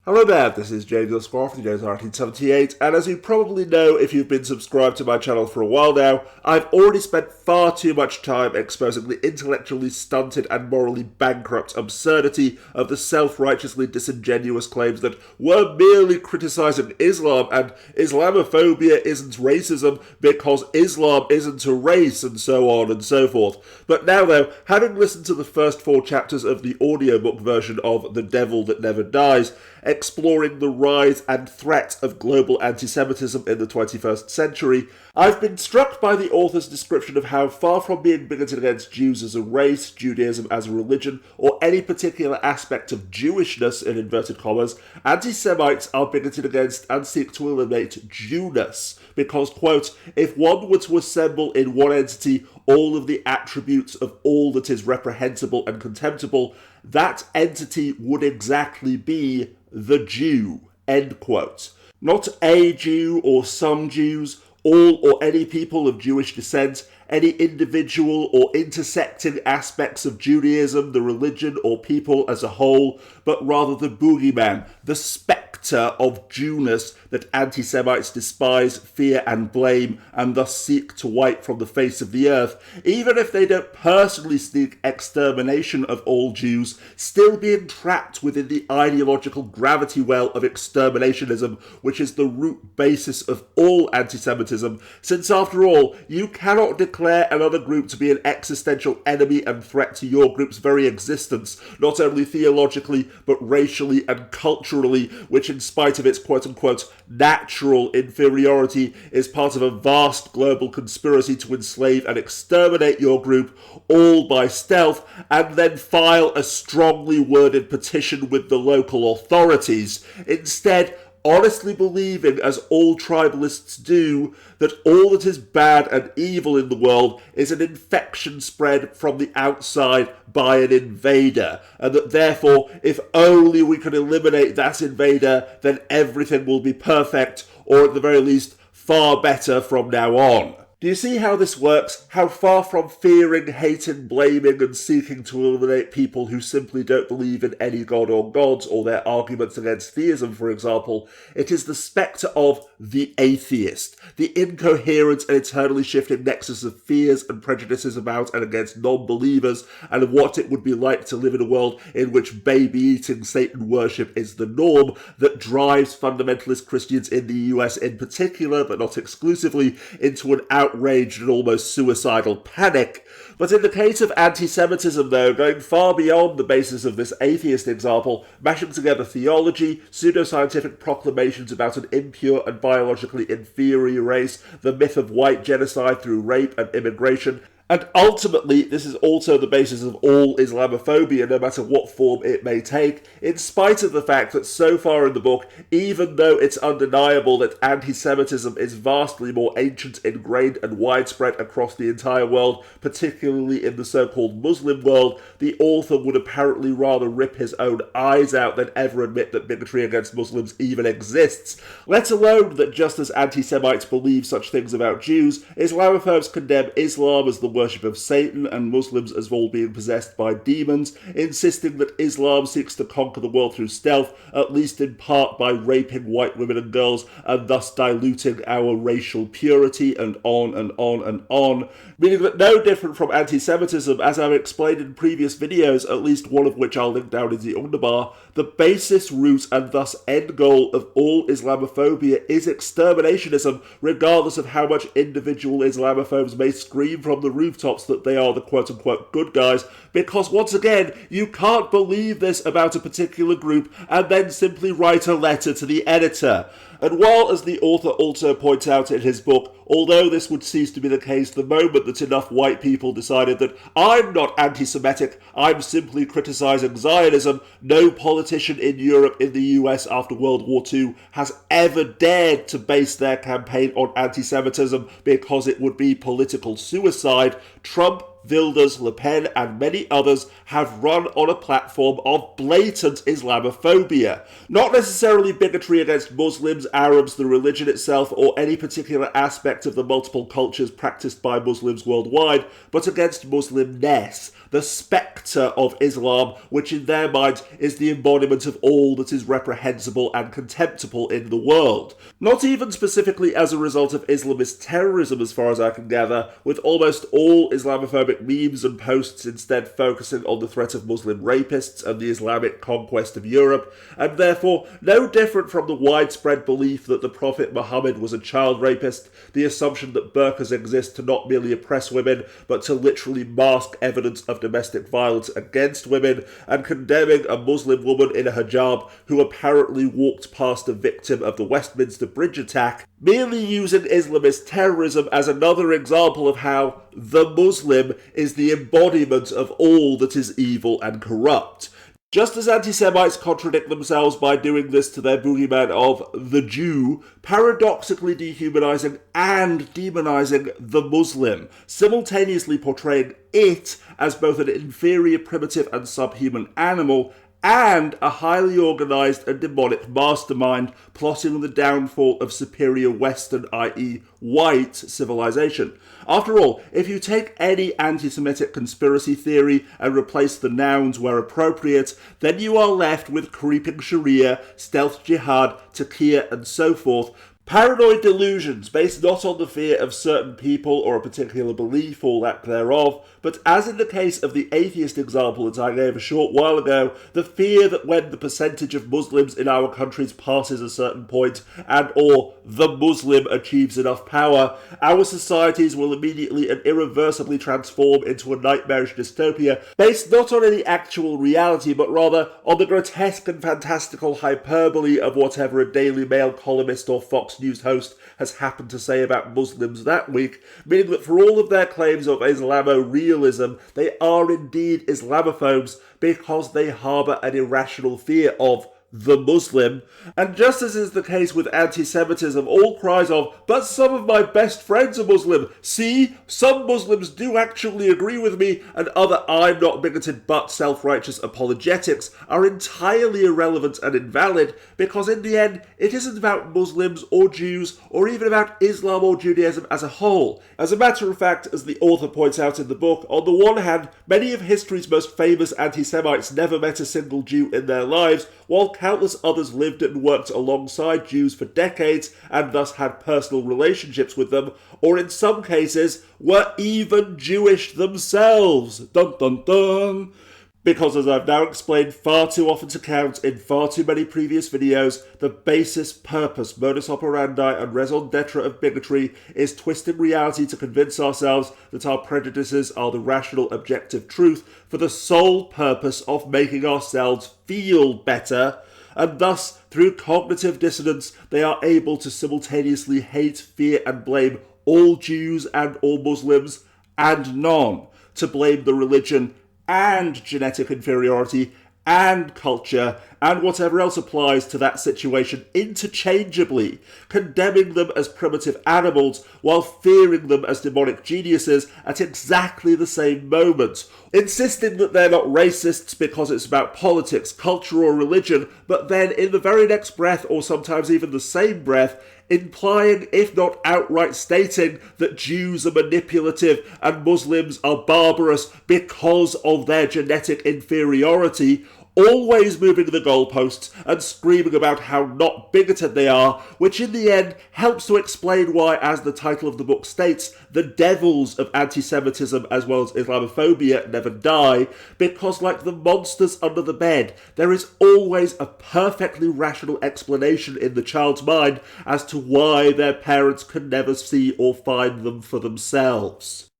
Hello there, this is James Oscar from the James 1978, and as you probably know if you've been subscribed to my channel for a while now, I've already spent far too much time exposing the intellectually stunted and morally bankrupt absurdity of the self-righteously disingenuous claims that we're merely criticising Islam and Islamophobia isn't racism because Islam isn't a race and so on and so forth. But now though, having listened to the first 4 chapters of the audiobook version of The Devil That Never Dies, exploring the rise and threat of global anti-Semitism in the 21st century, I've been struck by the author's description of how far from being bigoted against Jews as a race, Judaism as a religion, or any particular aspect of Jewishness, in inverted commas, anti-Semites are bigoted against and seek to eliminate Jewness. Because, quote, if one were to assemble in one entity all of the attributes of all that is reprehensible and contemptible, that entity would exactly be the Jew, end quote. Not a Jew or some Jews, all or any people of Jewish descent, any individual or intersecting aspects of Judaism, the religion or people as a whole, but rather the boogeyman, the spectre of Jewness that anti-Semites despise, fear and blame, and thus seek to wipe from the face of the earth, even if they don't personally seek extermination of all Jews, still being trapped within the ideological gravity well of exterminationism, which is the root basis of all anti-Semitism, since after all, you cannot declare another group to be an existential enemy and threat to your group's very existence, not only theologically, but racially and culturally, which in spite of its quote-unquote natural inferiority is part of a vast global conspiracy to enslave and exterminate your group, all by stealth, and then file a strongly worded petition with the local authorities. Instead, honestly believing, as all tribalists do, that all that is bad and evil in the world is an infection spread from the outside by an invader, and that therefore, if only we can eliminate that invader, then everything will be perfect, or at the very least, far better from now on. Do you see how this works? How far from fearing, hating, blaming and seeking to eliminate people who simply don't believe in any god or gods or their arguments against theism, for example, it is the spectre of the atheist, the incoherent and eternally shifting nexus of fears and prejudices about and against non-believers, and of what it would be like to live in a world in which baby-eating Satan worship is the norm, that drives fundamentalist Christians in the US in particular, but not exclusively, into an outraged and almost suicidal panic. But in the case of anti-Semitism, though, going far beyond the basis of this atheist example, mashing together theology, pseudoscientific proclamations about an impure and biologically inferior race, the myth of white genocide through rape and immigration, and ultimately, this is also the basis of all Islamophobia, no matter what form it may take, in spite of the fact that so far in the book, even though it's undeniable that anti-Semitism is vastly more ancient, ingrained and widespread across the entire world, particularly in the so-called Muslim world, the author would apparently rather rip his own eyes out than ever admit that bigotry against Muslims even exists, let alone that just as anti-Semites believe such things about Jews, Islamophobes condemn Islam as the worship of Satan and Muslims as all being possessed by demons, insisting that Islam seeks to conquer the world through stealth, at least in part by raping white women and girls, and thus diluting our racial purity, and on and on and on. Meaning that no different from anti-Semitism, as I've explained in previous videos, at least one of which I'll link down in the underbar, the basis, root, and thus end goal of all Islamophobia is exterminationism, regardless of how much individual Islamophobes may scream from the rooftops that they are the quote-unquote good guys, because once again, you can't believe this about a particular group and then simply write a letter to the editor. And while, as the author also points out in his book, although this would cease to be the case the moment that enough white people decided that I'm not anti-Semitic, I'm simply criticising Zionism, no politician in Europe, in the US after World War II has ever dared to base their campaign on anti-Semitism because it would be political suicide, Trump Wilders, Le Pen, and many others have run on a platform of blatant Islamophobia. Not necessarily bigotry against Muslims, Arabs, the religion itself, or any particular aspect of the multiple cultures practiced by Muslims worldwide, but against Muslimness, the spectre of Islam, which in their minds is the embodiment of all that is reprehensible and contemptible in the world. Not even specifically as a result of Islamist terrorism, as far as I can gather, with almost all Islamophobic memes and posts instead focusing on the threat of Muslim rapists and the Islamic conquest of Europe, and therefore no different from the widespread belief that the Prophet Muhammad was a child rapist, the assumption that burqas exist to not merely oppress women, but to literally mask evidence of domestic violence against women, and condemning a Muslim woman in a hijab who apparently walked past a victim of the Westminster Bridge attack, merely using Islamist terrorism as another example of how the Muslim is the embodiment of all that is evil and corrupt. Just as anti-Semites contradict themselves by doing this to their boogeyman of the Jew, paradoxically dehumanizing and demonizing the Muslim, simultaneously portraying it as both an inferior, primitive and subhuman animal and a highly organised and demonic mastermind plotting the downfall of superior Western, i.e. white, civilization. After all, if you take any anti-Semitic conspiracy theory and replace the nouns where appropriate, then you are left with creeping Sharia, stealth jihad, taqiyya and so forth, paranoid delusions based not on the fear of certain people or a particular belief or lack thereof, but as in the case of the atheist example that I gave a short while ago, the fear that when the percentage of Muslims in our countries passes a certain point and or the Muslim achieves enough power, our societies will immediately and irreversibly transform into a nightmarish dystopia based not on any actual reality but rather on the grotesque and fantastical hyperbole of whatever a Daily Mail columnist or Fox News host has happened to say about Muslims that week, meaning that for all of their claims of Islamo-realism, they are indeed Islamophobes because they harbour an irrational fear of the Muslim. And just as is the case with anti-Semitism, all cries of, but some of my best friends are Muslim, see, some Muslims do actually agree with me, and other I'm not bigoted but self-righteous apologetics are entirely irrelevant and invalid, because in the end, it isn't about Muslims or Jews, or even about Islam or Judaism as a whole. As a matter of fact, as the author points out in the book, on the one hand, many of history's most famous anti-Semites never met a single Jew in their lives, while countless others lived and worked alongside Jews for decades and thus had personal relationships with them, or in some cases were even Jewish themselves. Dun dun dun! Because as I've now explained far too often to count in far too many previous videos, the basis, purpose, modus operandi and raison d'etre of bigotry is twisting reality to convince ourselves that our prejudices are the rational objective truth for the sole purpose of making ourselves feel better, and thus, through cognitive dissonance, they are able to simultaneously hate, fear and blame all Jews and all Muslims, and none, to blame the religion and genetic inferiority and culture and whatever else applies to that situation interchangeably, condemning them as primitive animals while fearing them as demonic geniuses at exactly the same moment, insisting that they're not racists because it's about politics, culture or religion, but then in the very next breath, or sometimes even the same breath, implying, if not outright stating, that Jews are manipulative and Muslims are barbarous because of their genetic inferiority, always moving the goalposts and screaming about how not bigoted they are, which in the end helps to explain why, as the title of the book states, the devils of anti-Semitism as well as Islamophobia never die, because like the monsters under the bed, there is always a perfectly rational explanation in the child's mind as to why their parents can never see or find them for themselves.